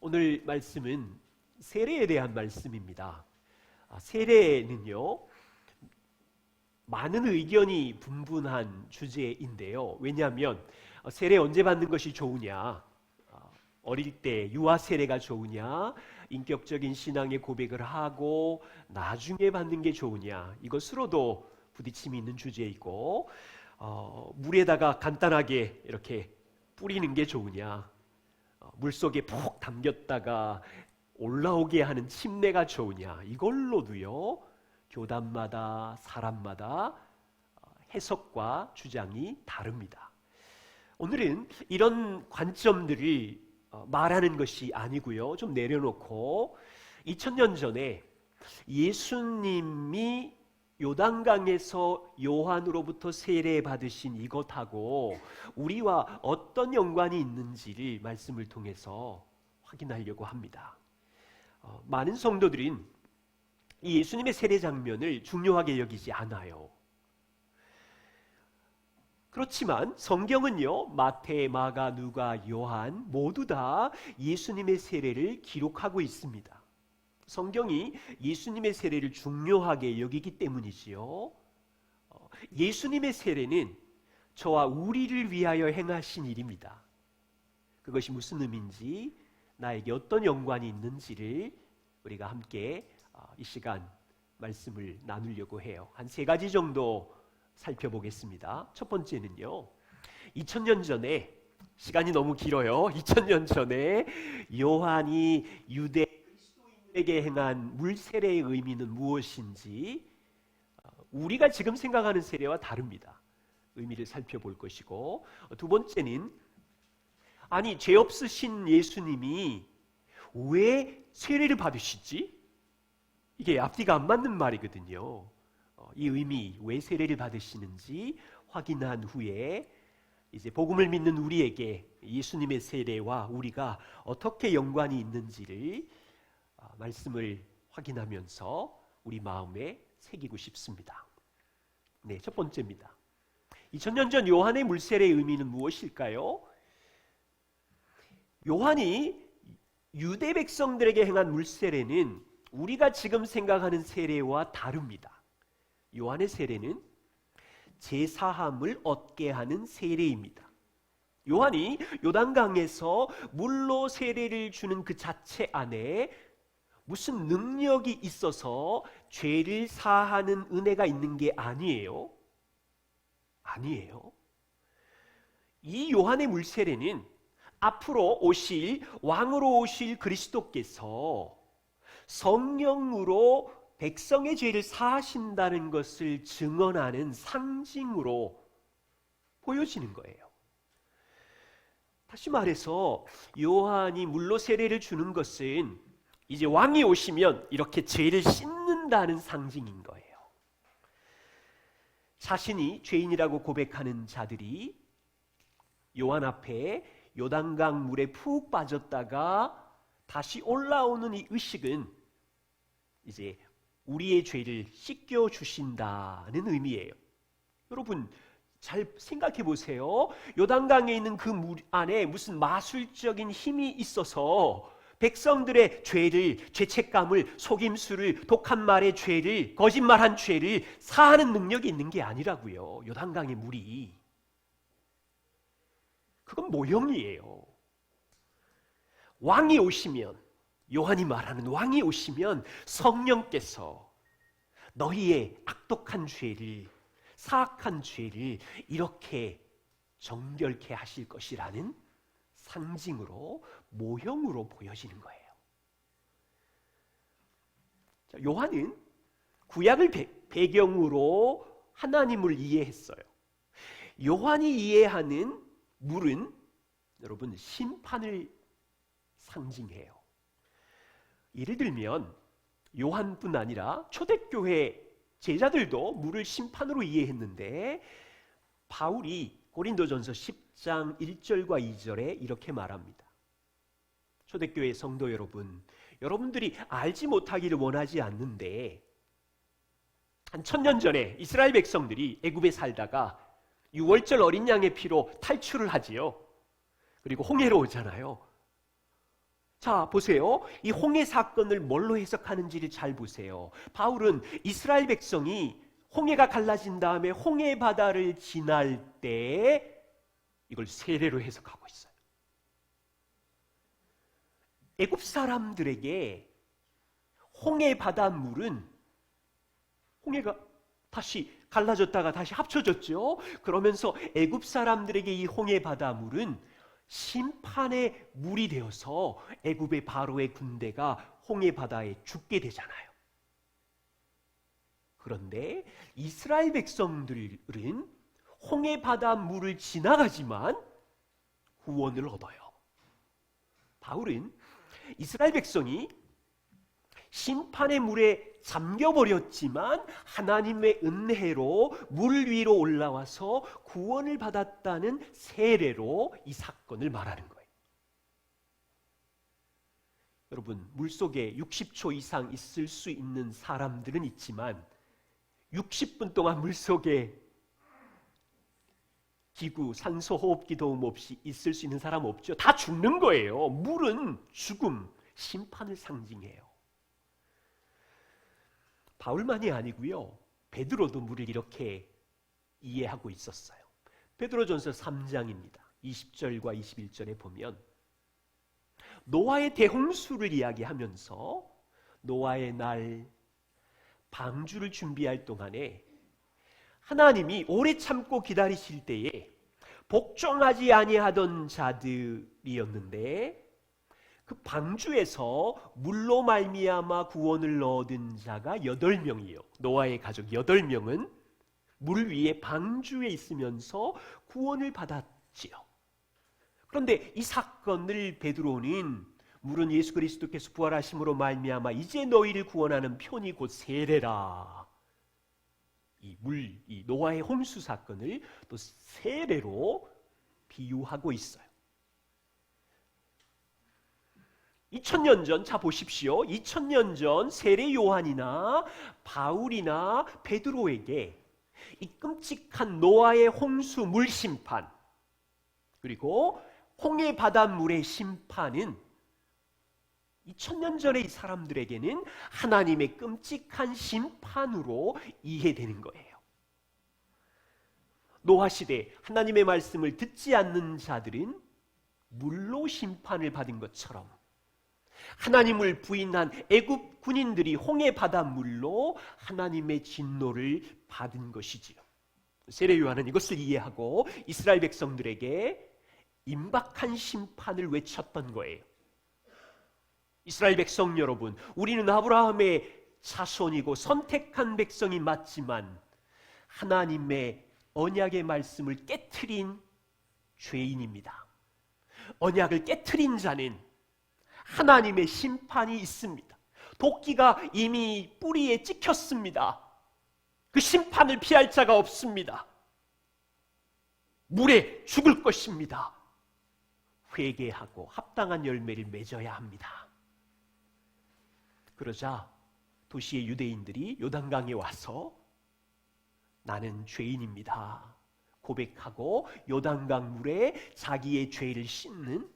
오늘 말씀은 세례에 대한 말씀입니다. 세례는요, 많은 의견이 분분한 주제인데요. 왜냐하면 세례 언제 받는 것이 좋으냐, 어릴 때 유아 세례가 좋으냐, 인격적인 신앙의 고백을 하고 나중에 받는 게 좋으냐, 이것으로도 부딪힘이 있는 주제이고, 물에다가 간단하게 이렇게 뿌리는 게 좋으냐, 물속에 푹 담겼다가 올라오게 하는 침례가 좋으냐, 이걸로도요 교단마다 사람마다 해석과 주장이 다릅니다. 오늘은 이런 관점들을 말하는 것이 아니고요, 좀 내려놓고 2000년 전에 예수님이 요단강에서 요한으로부터 세례 받으신 이것하고 우리와 어떤 연관이 있는지를 말씀을 통해서 확인하려고 합니다. 많은 성도들은 이 예수님의 세례 장면을 중요하게 여기지 않아요. 그렇지만 성경은요, 마태, 마가, 누가, 요한 모두 다 예수님의 세례를 기록하고 있습니다. 성경이 예수님의 세례를 중요하게 여기기 때문이지요. 예수님의 세례는 저와 우리를 위하여 행하신 일입니다. 그것이 무슨 의미인지, 나에게 어떤 연관이 있는지를 우리가 함께 이 시간 말씀을 나누려고 해요. 한 3가지 정도 살펴보겠습니다. 첫 번째는요, 2000년 전에, 시간이 너무 길어요. 2000년 전에 요한이 유대 그리스도인에게 행한 물세례의 의미는 무엇인지, 우리가 지금 생각하는 세례와 다릅니다. 의미를 살펴볼 것이고, 두 번째는 아니 죄 없으신 예수님이 왜 세례를 받으시지? 이게 앞뒤가 안 맞는 말이거든요. 이 의미, 왜 세례를 받으시는지 확인한 후에 이제 복음을 믿는 우리에게 예수님의 세례와 우리가 어떻게 연관이 있는지를 말씀을 확인하면서 우리 마음에 새기고 싶습니다. 네, 첫 번째입니다. 2000년 전 요한의 물세례의 의미는 무엇일까요? 요한이 유대 백성들에게 행한 물세례는 우리가 지금 생각하는 세례와 다릅니다. 요한의 세례는 제사함을 얻게 하는 세례입니다. 요한이 요단강에서 물로 세례를 주는 그 자체 안에 무슨 능력이 있어서 죄를 사하는 은혜가 있는 게 아니에요. 아니에요. 이 요한의 물세례는 앞으로 오실, 왕으로 오실 그리스도께서 성령으로 백성의 죄를 사하신다는 것을 증언하는 상징으로 보여지는 거예요. 다시 말해서 요한이 물로 세례를 주는 것은 이제 왕이 오시면 이렇게 죄를 씻는다는 상징인 거예요. 자신이 죄인이라고 고백하는 자들이 요한 앞에 요단강 물에 푹 빠졌다가 다시 올라오는 이 의식은 이제 우리의 죄를 씻겨 주신다는 의미예요. 여러분 잘 생각해 보세요. 요단강에 있는 그 물 안에 무슨 마술적인 힘이 있어서 백성들의 죄를, 죄책감을, 속임수를, 독한 말의 죄를, 거짓말한 죄를 사하는 능력이 있는 게 아니라고요. 요단강의 물이. 그건 모형이에요. 왕이 오시면, 요한이 말하는 왕이 오시면 성령께서 너희의 악독한 죄를, 사악한 죄를 이렇게 정결케 하실 것이라는 상징으로, 모형으로 보여지는 거예요. 자, 요한은 구약을 배경으로 하나님을 이해했어요. 요한이 이해하는 물은 여러분 심판을 상징해요. 예를 들면 요한뿐 아니라 초대교회 제자들도 물을 심판으로 이해했는데, 바울이 고린도전서 10장 1절과 2절에 이렇게 말합니다. 초대교회 성도 여러분, 여러분들이 알지 못하기를 원하지 않는데, 한 1000년 전에 이스라엘 백성들이 애굽에 살다가 6월절 어린 양의 피로 탈출을 하지요. 그리고 홍해로 오잖아요. 자, 보세요. 이 홍해 사건을 뭘로 해석하는지를 잘 보세요. 바울은 이스라엘 백성이 홍해가 갈라진 다음에 홍해 바다를 지날 때 이걸 세례로 해석하고 있어요. 애굽 사람들에게 홍해 바닷물은 홍해가 다시 갈라졌다가 다시 합쳐졌죠. 그러면서 애굽 사람들에게 이 홍해 바닷물은 심판의 물이 되어서 애굽의 바로의 군대가 홍해 바다에 죽게 되잖아요. 그런데 이스라엘 백성들은 홍해 바닷물을 지나가지만 구원을 얻어요. 바울은 이스라엘 백성이 심판의 물에 잠겨버렸지만 하나님의 은혜로 물 위로 올라와서 구원을 받았다는 세례로 이 사건을 말하는 거예요. 여러분, 물속에 60초 이상 있을 수 있는 사람들은 있지만 60분 동안 물속에 기구, 산소 호흡기 도움 없이 있을 수 있는 사람 없죠. 다 죽는 거예요. 물은 죽음, 심판을 상징해요. 바울만이 아니고요. 베드로도 물을 이렇게 이해하고 있었어요. 베드로전서 3장입니다. 20절과 21절에 보면 노아의 대홍수를 이야기하면서 노아의 날 방주를 준비할 동안에 하나님이 오래 참고 기다리실 때에 복종하지 아니하던 자들이었는데 그 방주에서 물로 말미암아 구원을 얻은 자가 8명이에요. 노아의 가족 8명은 물 위에 방주에 있으면서 구원을 받았지요. 그런데 이 사건을 베드로는 물은 예수 그리스도께서 부활하심으로 말미암아 이제 너희를 구원하는 편이 곧 세례라. 이 노아의 홍수 사건을 또 세례로 비유하고 있어요. 2000년 전, 자 보십시오. 2000년 전 세례 요한이나 바울이나 베드로에게 이 끔찍한 노아의 홍수 물 심판 그리고 홍해 바닷물의 심판은 2000년 전의 이 사람들에게는 하나님의 끔찍한 심판으로 이해되는 거예요. 노아 시대 하나님의 말씀을 듣지 않는 자들은 물로 심판을 받은 것처럼 하나님을 부인한 애굽 군인들이 홍해 바닷물로 하나님의 진노를 받은 것이지요. 세례 요한은 이것을 이해하고 이스라엘 백성들에게 임박한 심판을 외쳤던 거예요. 이스라엘 백성 여러분, 우리는 아브라함의 자손이고 선택한 백성이 맞지만 하나님의 언약의 말씀을 깨트린 죄인입니다. 언약을 깨트린 자는 하나님의 심판이 있습니다. 도끼가 이미 뿌리에 찍혔습니다. 그 심판을 피할 자가 없습니다. 물에 죽을 것입니다. 회개하고 합당한 열매를 맺어야 합니다. 그러자 도시의 유대인들이 요단강에 와서 나는 죄인입니다 고백하고 요단강 물에 자기의 죄를 씻는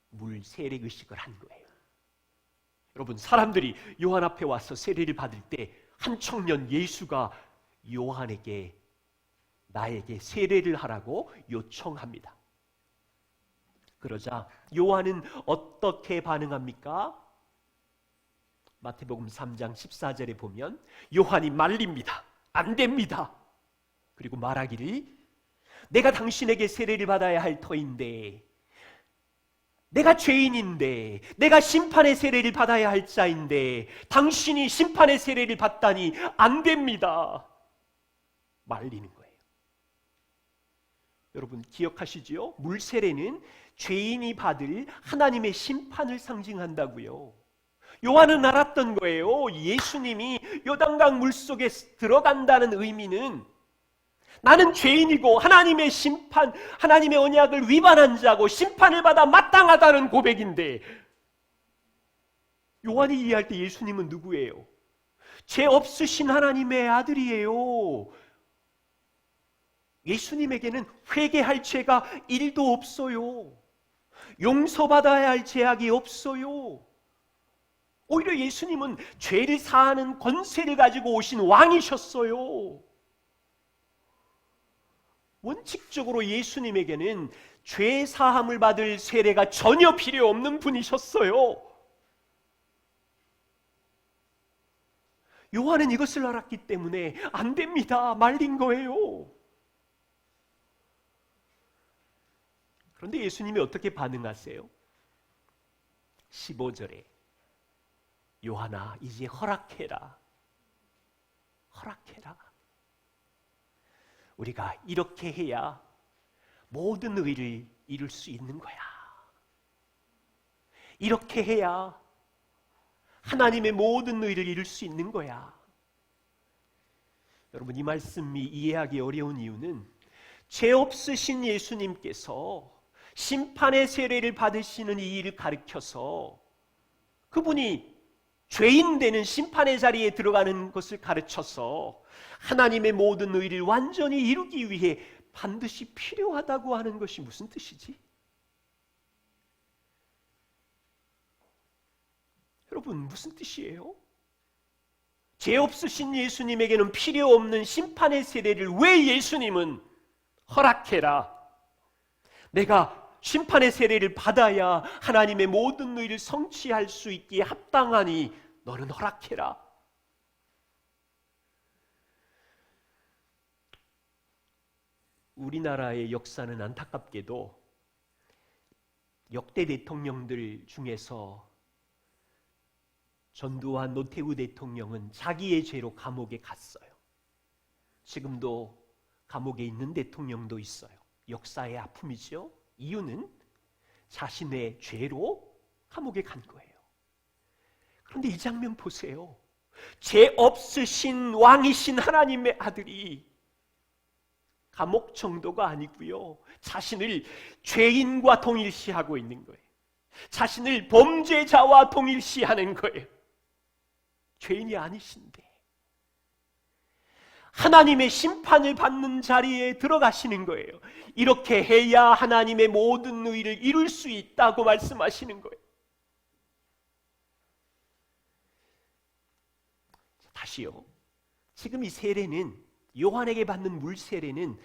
물 세례 의식을 한 거예요. 여러분, 사람들이 요한 앞에 와서 세례를 받을 때 한 청년 예수가 요한에게 나에게 세례를 하라고 요청합니다. 그러자 요한은 어떻게 반응합니까? 마태복음 3장 14절에 보면 요한이 말립니다. 안 됩니다. 그리고 말하기를 내가 당신에게 세례를 받아야 할 터인데 내가 죄인인데 내가 심판의 세례를 받아야 할 자인데 당신이 심판의 세례를 받다니 안 됩니다. 말리는 거예요. 여러분 기억하시지요? 물 세례는 죄인이 받을 하나님의 심판을 상징한다고요. 요한은 알았던 거예요. 예수님이 요단강 물속에 들어간다는 의미는 나는 죄인이고 하나님의 심판, 하나님의 언약을 위반한 자고 심판을 받아 마땅하다는 고백인데 요한이 이해할 때 예수님은 누구예요? 죄 없으신 하나님의 아들이에요. 예수님에게는 회개할 죄가 1도 없어요. 용서받아야 할 죄악이 없어요. 오히려 예수님은 죄를 사하는 권세를 가지고 오신 왕이셨어요. 원칙적으로 예수님에게는 죄 사함을 받을 세례가 전혀 필요 없는 분이셨어요. 요한은 이것을 알았기 때문에 안 됩니다, 말린 거예요. 그런데 예수님이 어떻게 반응하세요? 15절에 요한아, 이제 허락해라. 허락해라. 우리가 이렇게 해야 모든 의를 이룰 수 있는 거야. 이렇게 해야 하나님의 모든 의를 이룰 수 있는 거야. 여러분, 이 말씀이 이해하기 어려운 이유는 죄 없으신 예수님께서 심판의 세례를 받으시는 이 일을 가르쳐서 그분이 죄인 되는 심판의 자리에 들어가는 것을 가르쳐서 하나님의 모든 의를 완전히 이루기 위해 반드시 필요하다고 하는 것이 무슨 뜻이지? 여러분, 무슨 뜻이에요? 죄 없으신 예수님에게는 필요 없는 심판의 세례를 왜 예수님은 허락해라. 내가 심판의 세례를 받아야 하나님의 모든 의를 성취할 수 있기에 합당하니 너는 허락해라. 우리나라의 역사는 안타깝게도 역대 대통령들 중에서 전두환, 노태우 대통령은 자기의 죄로 감옥에 갔어요. 지금도 감옥에 있는 대통령도 있어요. 역사의 아픔이죠. 이유는 자신의 죄로 감옥에 간 거예요. 그런데 이 장면 보세요. 죄 없으신 왕이신 하나님의 아들이 감옥 정도가 아니고요, 자신을 죄인과 동일시하고 있는 거예요. 자신을 범죄자와 동일시하는 거예요. 죄인이 아니신데 하나님의 심판을 받는 자리에 들어가시는 거예요. 이렇게 해야 하나님의 모든 의를 이룰 수 있다고 말씀하시는 거예요. 다시요, 지금 이 세례는, 요한에게 받는 물 세례는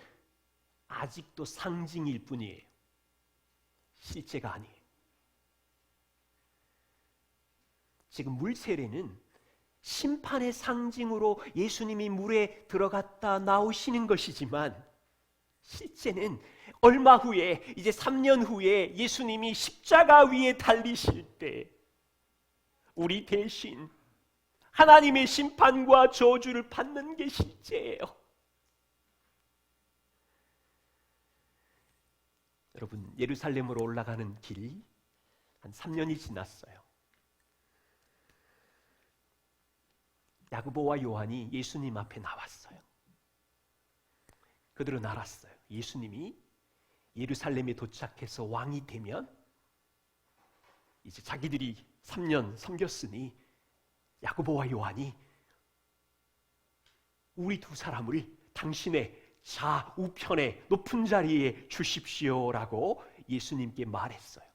아직도 상징일 뿐이에요. 실제가 아니에요. 지금 물 세례는 심판의 상징으로 예수님이 물에 들어갔다 나오시는 것이지만, 실제는 얼마 후에, 이제 3년 후에 예수님이 십자가 위에 달리실 때 우리 대신 하나님의 심판과 저주를 받는 게 실제예요. 여러분, 예루살렘으로 올라가는 길 한 3년이 지났어요. 야고보와 요한이 예수님 앞에 나왔어요. 그들은 알았어요. 예수님이 예루살렘에 도착해서 왕이 되면 이제 자기들이 3년 섬겼으니 야고보와 요한이 우리 두 사람을 당신의 좌우편에 높은 자리에 주십시오라고 예수님께 말했어요.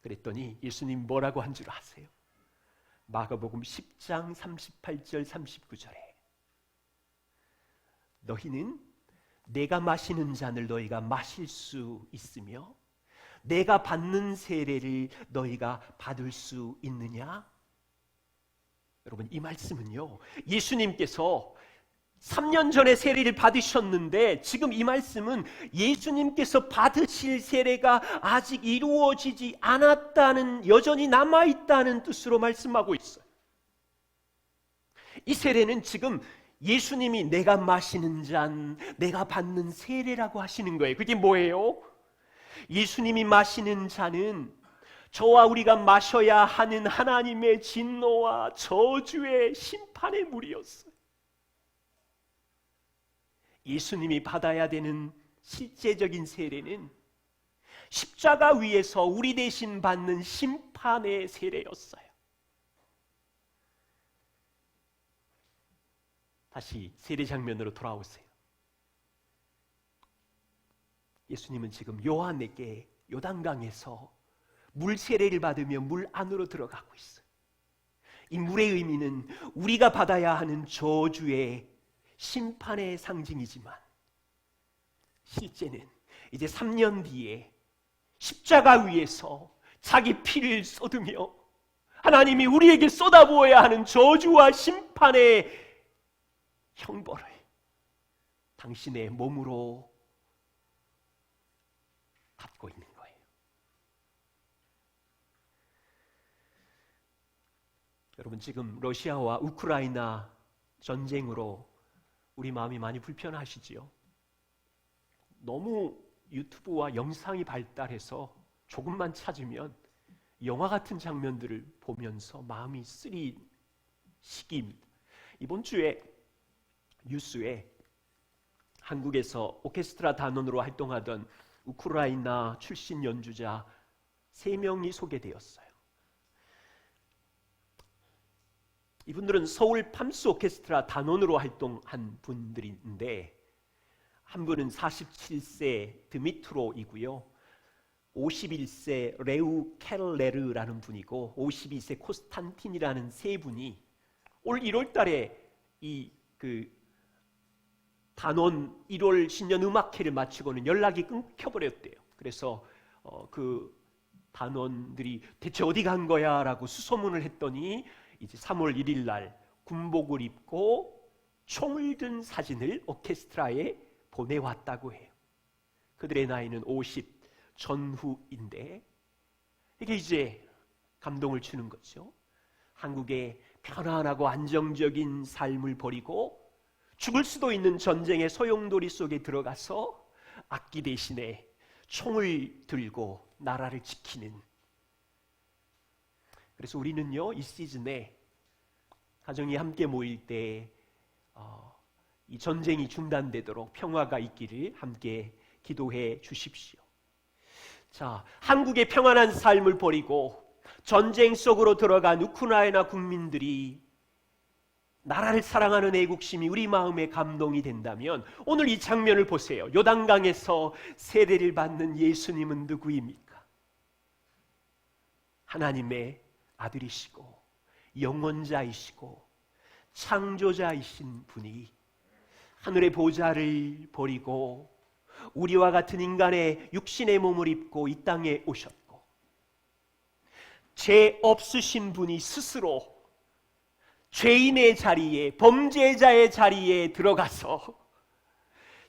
그랬더니 예수님 뭐라고 한 줄 아세요? 마가복음 10장 38절 39절에 너희는 내가 마시는 잔을 너희가 마실 수 있으며 내가 받는 세례를 너희가 받을 수 있느냐? 여러분, 이 말씀은요, 예수님께서 3년 전에 세례를 받으셨는데 지금 이 말씀은 예수님께서 받으실 세례가 아직 이루어지지 않았다는, 여전히 남아있다는 뜻으로 말씀하고 있어요. 이 세례는 지금 예수님이 내가 마시는 잔, 내가 받는 세례라고 하시는 거예요. 그게 뭐예요? 예수님이 마시는 잔은 저와 우리가 마셔야 하는 하나님의 진노와 저주의 심판의 물이었어요. 예수님이 받아야 되는 실제적인 세례는 십자가 위에서 우리 대신 받는 심판의 세례였어요. 다시 세례 장면으로 돌아오세요. 예수님은 지금 요한에게 요단강에서 물 세례를 받으며 물 안으로 들어가고 있어요. 이 물의 의미는 우리가 받아야 하는 저주의 심판의 상징이지만 실제는 이제 3년 뒤에 십자가 위에서 자기 피를 쏟으며 하나님이 우리에게 쏟아부어야 하는 저주와 심판의 형벌을 당신의 몸으로 받고 있는 거예요. 여러분, 지금 러시아와 우크라이나 전쟁으로 우리 마음이 많이 불편하시지요? 너무 유튜브와 영상이 발달해서 조금만 찾으면 영화 같은 장면들을 보면서 마음이 쓰린 시기입니다. 이번 주에 뉴스에 한국에서 오케스트라 단원으로 활동하던 우크라이나 출신 연주자 3명이 소개되었어요. 이분들은 서울 팜스 오케스트라 단원으로 활동한 분들인데 한 분은 47세 드미트로이고요. 51세 레우 켈레르라는 분이고 52세 코스탄틴이라는 세 분이 올 1월 달에 이 단원 1월 신년 음악회를 마치고는 연락이 끊겨버렸대요. 그래서 그 단원들이 대체 어디 간 거야? 라고 수소문을 했더니 이제 3월 1일 날 군복을 입고 총을 든 사진을 오케스트라에 보내왔다고 해요. 그들의 나이는 50 전후인데 이게 이제 감동을 주는 거죠. 한국의 편안하고 안정적인 삶을 버리고 죽을 수도 있는 전쟁의 소용돌이 속에 들어가서 악기 대신에 총을 들고 나라를 지키는. 그래서 우리는요, 이 시즌에 가정이 함께 모일 때 이 전쟁이 중단되도록 평화가 있기를 함께 기도해 주십시오. 자, 한국의 평안한 삶을 버리고 전쟁 속으로 들어간 우크라이나 국민들이 나라를 사랑하는 애국심이 우리 마음에 감동이 된다면 오늘 이 장면을 보세요. 요단강에서 세례를 받는 예수님은 누구입니까? 하나님의 아들이시고 영원자이시고 창조자이신 분이 하늘의 보좌를 버리고 우리와 같은 인간의 육신의 몸을 입고 이 땅에 오셨고 죄 없으신 분이 스스로 죄인의 자리에, 범죄자의 자리에 들어가서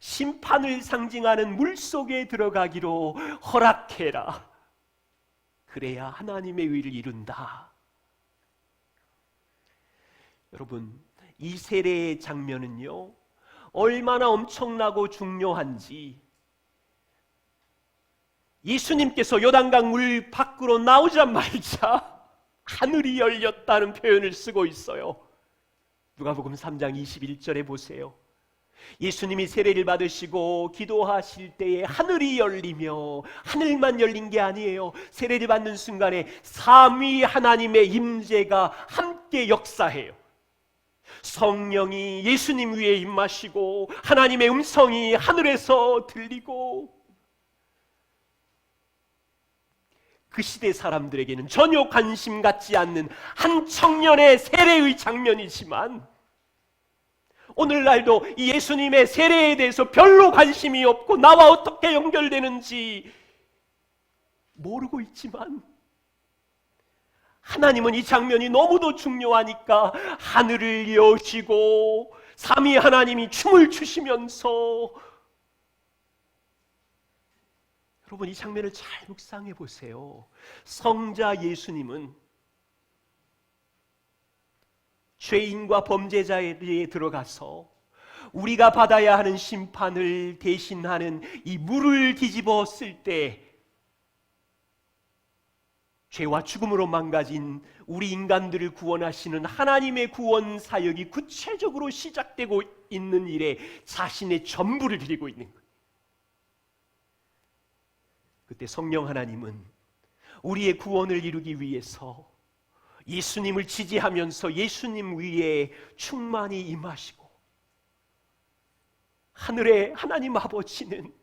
심판을 상징하는 물속에 들어가기로 허락해라. 그래야 하나님의 의를 이룬다. 여러분, 이 세례의 장면은요, 얼마나 엄청나고 중요한지 예수님께서 요단강 물 밖으로 나오자마자 하늘이 열렸다는 표현을 쓰고 있어요. 누가복음 3장 21절에 보세요. 예수님이 세례를 받으시고 기도하실 때에 하늘이 열리며, 하늘만 열린 게 아니에요. 세례를 받는 순간에 삼위 하나님의 임재가 함께 역사해요. 성령이 예수님 위에 임하시고 하나님의 음성이 하늘에서 들리고, 그 시대 사람들에게는 전혀 관심 갖지 않는 한 청년의 세례의 장면이지만 오늘날도 이 예수님의 세례에 대해서 별로 관심이 없고 나와 어떻게 연결되는지 모르고 있지만 하나님은 이 장면이 너무도 중요하니까 하늘을 여시고 삼위 하나님이 춤을 추시면서, 여러분 이 장면을 잘 묵상해 보세요. 성자 예수님은 죄인과 범죄자에 들어가서 우리가 받아야 하는 심판을 대신하는 이 물을 뒤집었을 때 죄와 죽음으로 망가진 우리 인간들을 구원하시는 하나님의 구원 사역이 구체적으로 시작되고 있는 일에 자신의 전부를 드리고 있는 거예요. 그때 성령 하나님은 우리의 구원을 이루기 위해서 예수님을 지지하면서 예수님 위에 충만히 임하시고, 하늘의 하나님 아버지는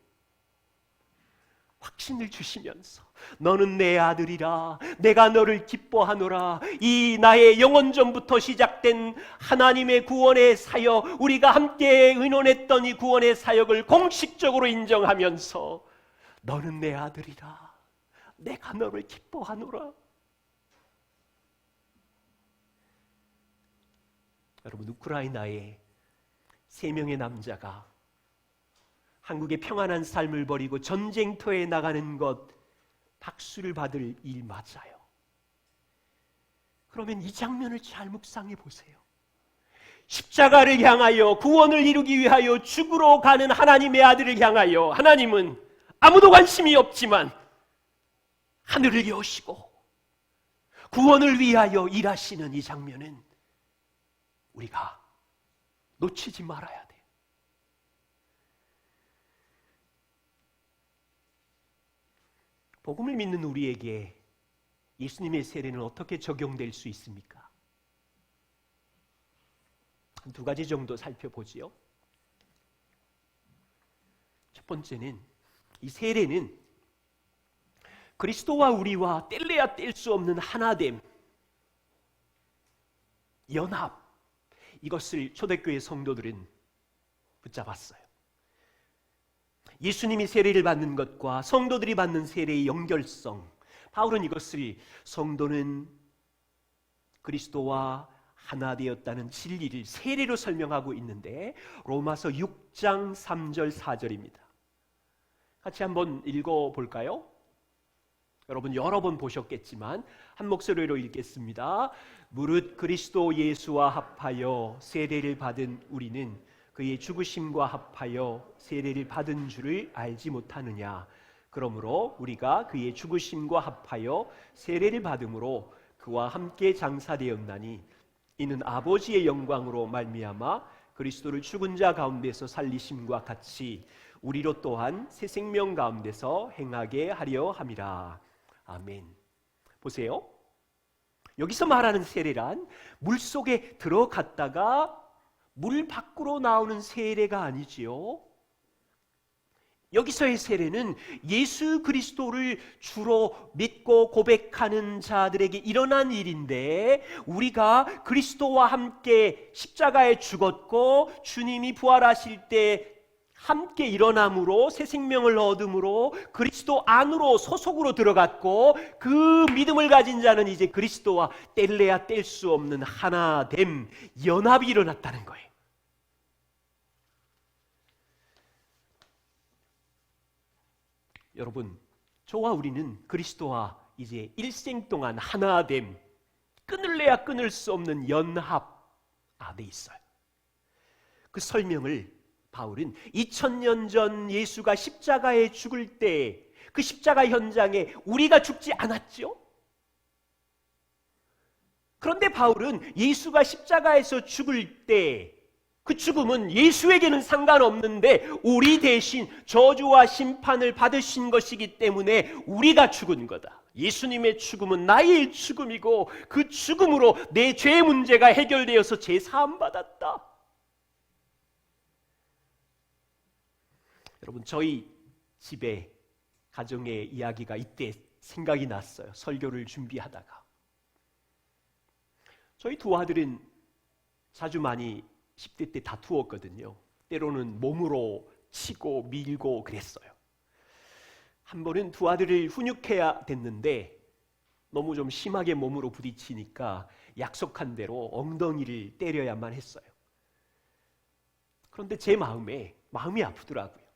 확신을 주시면서 너는 내 아들이라 내가 너를 기뻐하노라. 이 나의 영원전부터 시작된 하나님의 구원의 사역, 우리가 함께 의논했던 이 구원의 사역을 공식적으로 인정하면서 너는 내 아들이라 내가 너를 기뻐하노라. 여러분, 우크라이나에 3명의 남자가 한국의 평안한 삶을 버리고 전쟁터에 나가는 것 박수를 받을 일 맞아요. 그러면 이 장면을 잘 묵상해 보세요. 십자가를 향하여 구원을 이루기 위하여 죽으러 가는 하나님의 아들을 향하여 하나님은 아무도 관심이 없지만 하늘을 여시고 구원을 위하여 일하시는 이 장면은 우리가 놓치지 말아야 돼요. 복음을 믿는 우리에게 예수님의 세례는 어떻게 적용될 수 있습니까? 한 2가지 정도 살펴보지요. 첫 번째는 이 세례는 그리스도와 우리와 뗄래야 뗄 수 없는 하나됨, 연합, 이것을 초대교회 성도들은 붙잡았어요. 예수님이 세례를 받는 것과 성도들이 받는 세례의 연결성, 바울은 이것을 성도는 그리스도와 하나 되었다는 진리를 세례로 설명하고 있는데 로마서 6장 3절 4절입니다. 같이 한번 읽어볼까요? 여러분 여러 번 보셨겠지만 한 목소리로 읽겠습니다. 무릇 그리스도 예수와 합하여 세례를 받은 우리는 그의 죽으심과 합하여 세례를 받은 줄을 알지 못하느냐. 그러므로 우리가 그의 죽으심과 합하여 세례를 받음으로 그와 함께 장사되었나니 이는 아버지의 영광으로 말미암아 그리스도를 죽은 자 가운데서 살리심과 같이 우리로 또한 새 생명 가운데서 행하게 하려 함이라. 아멘. 보세요. 여기서 말하는 세례란 물속에 들어갔다가 물 밖으로 나오는 세례가 아니지요. 여기서의 세례는 예수 그리스도를 주로 믿고 고백하는 자들에게 일어난 일인데 우리가 그리스도와 함께 십자가에 죽었고 주님이 부활하실 때 함께 일어남으로 새 생명을 얻음으로 그리스도 안으로 소속으로 들어갔고 그 믿음을 가진 자는 이제 그리스도와 뗄래야 뗄 수 없는 하나됨, 연합이 일어났다는 거예요. 여러분, 저와 우리는 그리스도와 이제 일생 동안 하나됨, 끊을래야 끊을 수 없는 연합 안에 있어요. 그 설명을 바울은 2000년 전 예수가 십자가에 죽을 때 그 십자가 현장에 우리가 죽지 않았죠? 그런데 바울은 예수가 십자가에서 죽을 때 그 죽음은 예수에게는 상관없는데 우리 대신 저주와 심판을 받으신 것이기 때문에 우리가 죽은 거다. 예수님의 죽음은 나의 죽음이고 그 죽음으로 내 죄 문제가 해결되어서 죄 사함 받았다. 여러분, 저희 집에 가정의 이야기가 이때 생각이 났어요. 설교를 준비하다가 저희 두 아들은 자주 많이 10대 때 다투었거든요. 때로는 몸으로 치고 밀고 그랬어요. 한 번은 두 아들을 훈육해야 됐는데 너무 좀 심하게 몸으로 부딪히니까 약속한 대로 엉덩이를 때려야만 했어요. 그런데 제 마음이 아프더라고요.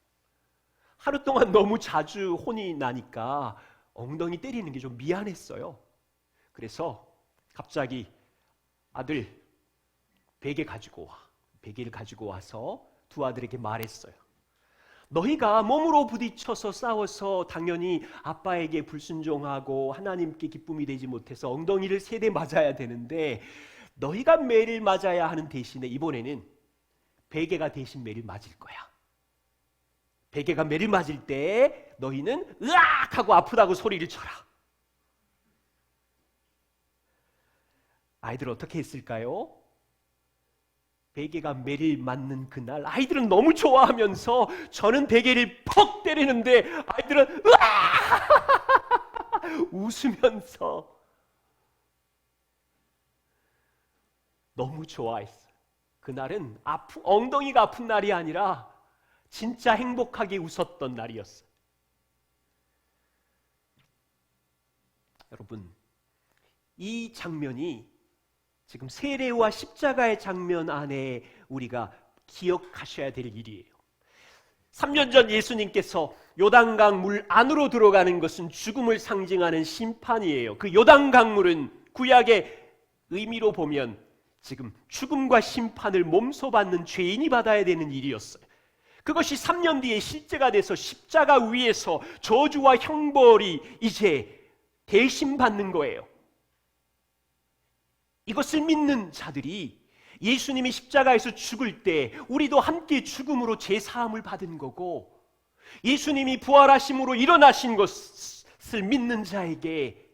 하루 동안 너무 자주 혼이 나니까 엉덩이 때리는 게 좀 미안했어요. 그래서 갑자기 아들 베개 가지고 와. 베개를 가지고 와서 두 아들에게 말했어요. 너희가 몸으로 부딪혀서 싸워서 당연히 아빠에게 불순종하고 하나님께 기쁨이 되지 못해서 엉덩이를 3대 맞아야 되는데 너희가 매를 맞아야 하는 대신에 이번에는 베개가 대신 매를 맞을 거야. 베개가 매를 맞을 때 너희는 으악 하고 아프다고 소리를 쳐라. 아이들 어떻게 했을까요? 베개가 매를 맞는 그날 아이들은 너무 좋아하면서 저는 베개를 퍽 때리는데 아이들은 으아! 웃으면서 너무 좋아했어요. 그날은 엉덩이가 아픈 날이 아니라 진짜 행복하게 웃었던 날이었어요. 여러분, 이 장면이 지금 세례와 십자가의 장면 안에 우리가 기억하셔야 될 일이에요. 3년 전 예수님께서 요단강 물 안으로 들어가는 것은 죽음을 상징하는 심판이에요. 그 요단강 물은 구약의 의미로 보면 지금 죽음과 심판을 몸소 받는 죄인이 받아야 되는 일이었어요. 그것이 3년 뒤에 실제가 돼서 십자가 위에서 저주와 형벌이 이제 대신 받는 거예요. 이것을 믿는 자들이 예수님이 십자가에서 죽을 때 우리도 함께 죽음으로 제사함을 받은 거고, 예수님이 부활하심으로 일어나신 것을 믿는 자에게,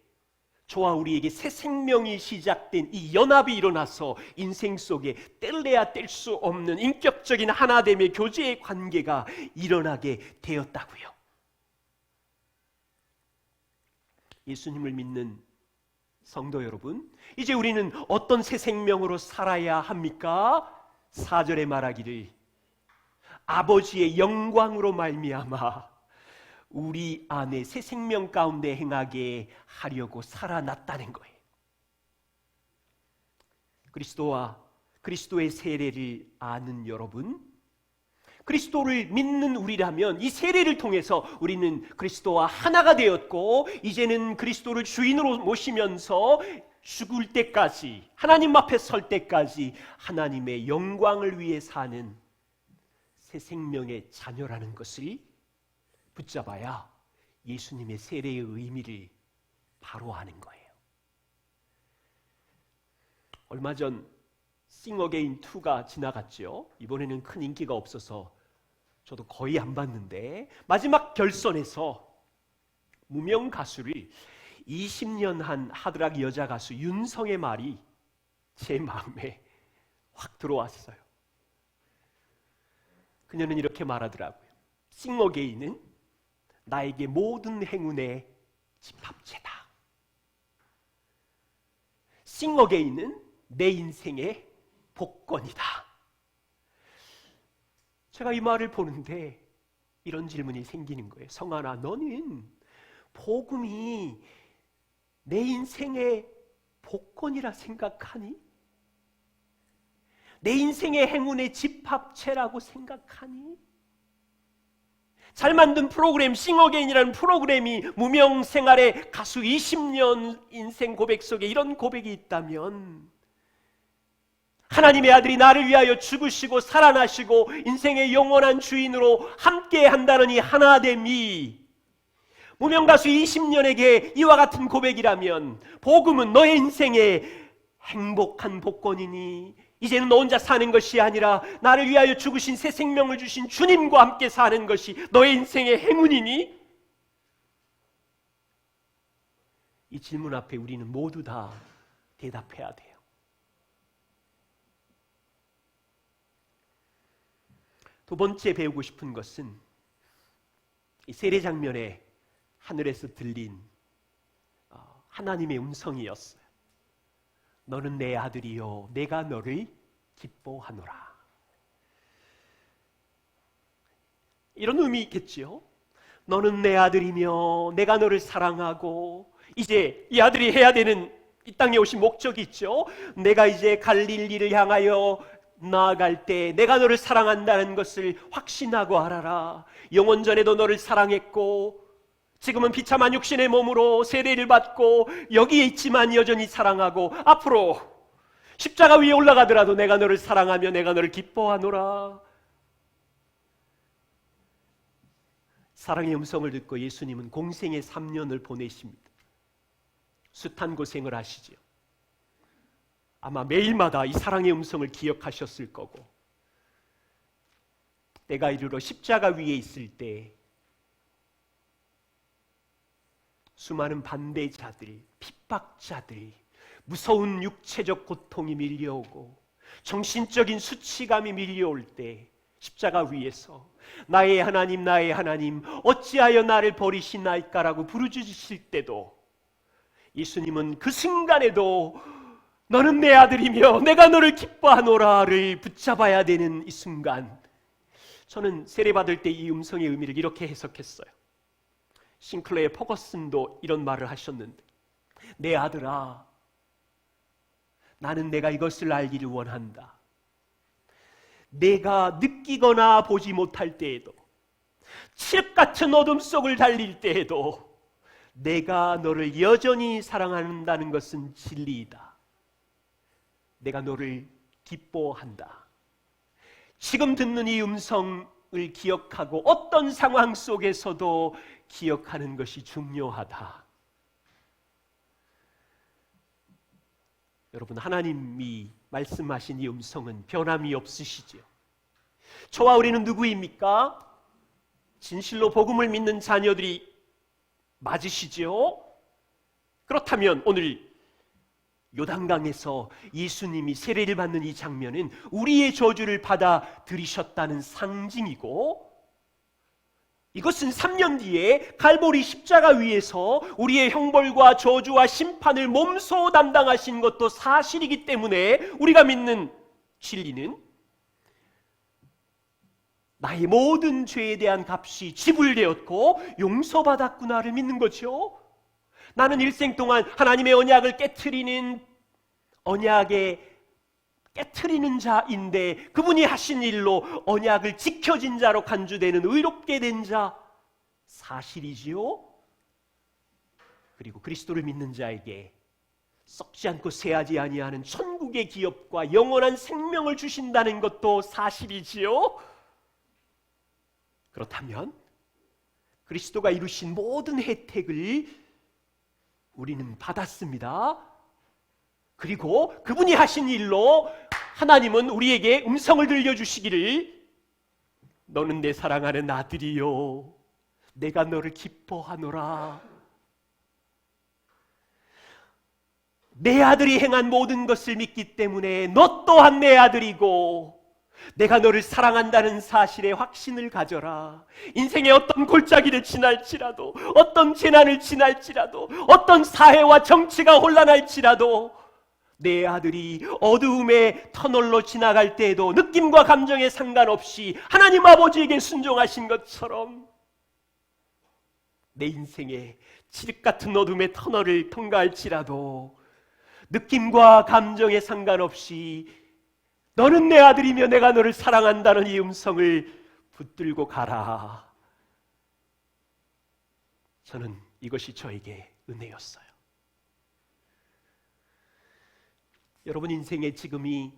저와 우리에게 새 생명이 시작된 이 연합이 일어나서 인생 속에 뗄래야 뗄 수 없는 인격적인 하나됨의 교제의 관계가 일어나게 되었다고요. 예수님을 믿는 성도 여러분, 이제 우리는 어떤 새 생명으로 살아야 합니까? 4절에 말하기를 아버지의 영광으로 말미암아 우리 안에 새 생명 가운데 행하게 하려고 살아났다는 거예요. 그리스도와 그리스도의 세례를 아는 여러분, 그리스도를 믿는 우리라면 이 세례를 통해서 우리는 그리스도와 하나가 되었고, 이제는 그리스도를 주인으로 모시면서 죽을 때까지, 하나님 앞에 설 때까지 하나님의 영광을 위해 사는 새 생명의 자녀라는 것을 붙잡아야 예수님의 세례의 의미를 바로 아는 거예요. 얼마 전 Sing Again 2가 지나갔죠. 이번에는 큰 인기가 없어서 저도 거의 안 봤는데, 마지막 결선에서 무명 가수를 20년 한 하드락 여자 가수 윤성의 말이 제 마음에 확 들어왔어요. 그녀는 이렇게 말하더라고요. Sing Again은 나에게 모든 행운의 집합체다. Sing Again은 내 인생의 복권이다. 제가 이 말을 보는데 이런 질문이 생기는 거예요. 성환아, 너는 복음이 내 인생의 복권이라 생각하니? 내 인생의 행운의 집합체라고 생각하니? 잘 만든 프로그램 Sing Again이라는 프로그램이 무명 생활의 가수 20년 인생 고백 속에 이런 고백이 있다면, 하나님의 아들이 나를 위하여 죽으시고 살아나시고 인생의 영원한 주인으로 함께 한다는 이 하나됨이 무명가수 20년에게 이와 같은 고백이라면, 복음은 너의 인생의 행복한 복권이니? 이제는 너 혼자 사는 것이 아니라 나를 위하여 죽으신 새 생명을 주신 주님과 함께 사는 것이 너의 인생의 행운이니? 이 질문 앞에 우리는 모두 다 대답해야 돼요. 두 번째 배우고 싶은 것은 이 세례 장면에 하늘에서 들린 하나님의 음성이었어요. 너는 내 아들이요 내가 너를 기뻐하노라. 이런 의미겠지요. 너는 내 아들이며 내가 너를 사랑하고, 이제 이 아들이 해야 되는 이 땅에 오신 목적이 있죠. 내가 이제 갈릴리를 향하여 나아갈 때 내가 너를 사랑한다는 것을 확신하고 알아라. 영원전에도 너를 사랑했고, 지금은 비참한 육신의 몸으로 세례를 받고 여기에 있지만 여전히 사랑하고, 앞으로 십자가 위에 올라가더라도 내가 너를 사랑하며 내가 너를 기뻐하노라. 사랑의 음성을 듣고 예수님은 공생의 3년을 보내십니다. 숱한 고생을 하시지요. 아마 매일마다 이 사랑의 음성을 기억하셨을 거고, 때가 이르러 십자가 위에 있을 때 수많은 반대자들, 핍박자들, 무서운 육체적 고통이 밀려오고 정신적인 수치감이 밀려올 때 십자가 위에서 나의 하나님 나의 하나님 어찌하여 나를 버리시나이까라고 부르짖으실 때도 예수님은 그 순간에도 너는 내 아들이며 내가 너를 기뻐하노라를 붙잡아야 되는 이 순간, 저는 세례받을 때 이 음성의 의미를 이렇게 해석했어요. 싱클레어 퍼거슨도 이런 말을 하셨는데, 내 아들아, 나는 내가 이것을 알기를 원한다. 내가 느끼거나 보지 못할 때에도, 칠흑 같은 어둠 속을 달릴 때에도 내가 너를 여전히 사랑한다는 것은 진리이다. 내가 너를 기뻐한다. 지금 듣는 이 음성을 기억하고 어떤 상황 속에서도 기억하는 것이 중요하다. 여러분, 하나님이 말씀하신 이 음성은 변함이 없으시죠. 저와 우리는 누구입니까? 진실로 복음을 믿는 자녀들이 맞으시죠? 그렇다면 오늘 요단강에서 예수님이 세례를 받는 이 장면은 우리의 저주를 받아들이셨다는 상징이고, 이것은 3년 뒤에 갈보리 십자가 위에서 우리의 형벌과 저주와 심판을 몸소 담당하신 것도 사실이기 때문에 우리가 믿는 진리는 나의 모든 죄에 대한 값이 지불되었고 용서받았구나를 믿는 거죠. 나는 일생 동안 하나님의 언약을 깨트리는 자인데 그분이 하신 일로 언약을 지켜진 자로 간주되는 의롭게 된 자, 사실이지요. 그리고 그리스도를 믿는 자에게 썩지 않고 쇠하지 아니하는 천국의 기업과 영원한 생명을 주신다는 것도 사실이지요. 그렇다면 그리스도가 이루신 모든 혜택을 우리는 받았습니다. 그리고 그분이 하신 일로 하나님은 우리에게 음성을 들려주시기를, 너는 내 사랑하는 아들이요 내가 너를 기뻐하노라. 내 아들이 행한 모든 것을 믿기 때문에 너 또한 내 아들이고 내가 너를 사랑한다는 사실에 확신을 가져라. 인생의 어떤 골짜기를 지날지라도, 어떤 재난을 지날지라도, 어떤 사회와 정치가 혼란할지라도 내 아들이 어두움의 터널로 지나갈 때에도 느낌과 감정에 상관없이 하나님 아버지에게 순종하신 것처럼 내 인생의 칠흑 같은 어둠의 터널을 통과할지라도 느낌과 감정에 상관없이 너는 내 아들이며 내가 너를 사랑한다는 이 음성을 붙들고 가라. 저는 이것이 저에게 은혜였어요. 여러분 인생의 지금이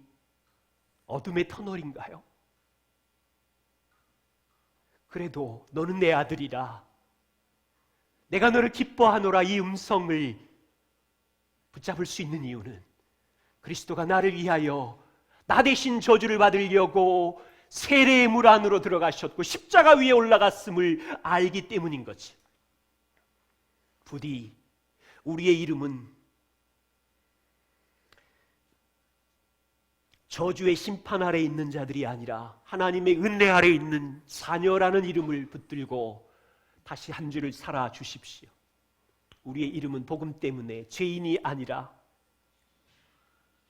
어둠의 터널인가요? 그래도 너는 내 아들이라, 내가 너를 기뻐하노라 이 음성을 붙잡을 수 있는 이유는 그리스도가 나를 위하여 나 대신 저주를 받으려고 세례의 물 안으로 들어가셨고 십자가 위에 올라갔음을 알기 때문인 거지. 부디 우리의 이름은 저주의 심판 아래 있는 자들이 아니라 하나님의 은혜 아래 있는 자녀라는 이름을 붙들고 다시 한 주를 살아 주십시오. 우리의 이름은 복음 때문에 죄인이 아니라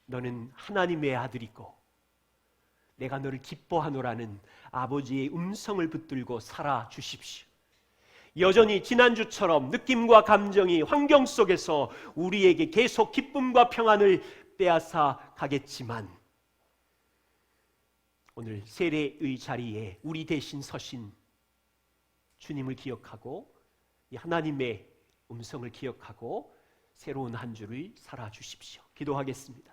너는 하나님의 아들이고 내가 너를 기뻐하노라는 아버지의 음성을 붙들고 살아 주십시오. 여전히 지난주처럼 느낌과 감정이 환경 속에서 우리에게 계속 기쁨과 평안을 빼앗아 가겠지만 오늘 세례의 자리에 우리 대신 서신 주님을 기억하고 이 하나님의 음성을 기억하고 새로운 한 주를 살아 주십시오. 기도하겠습니다.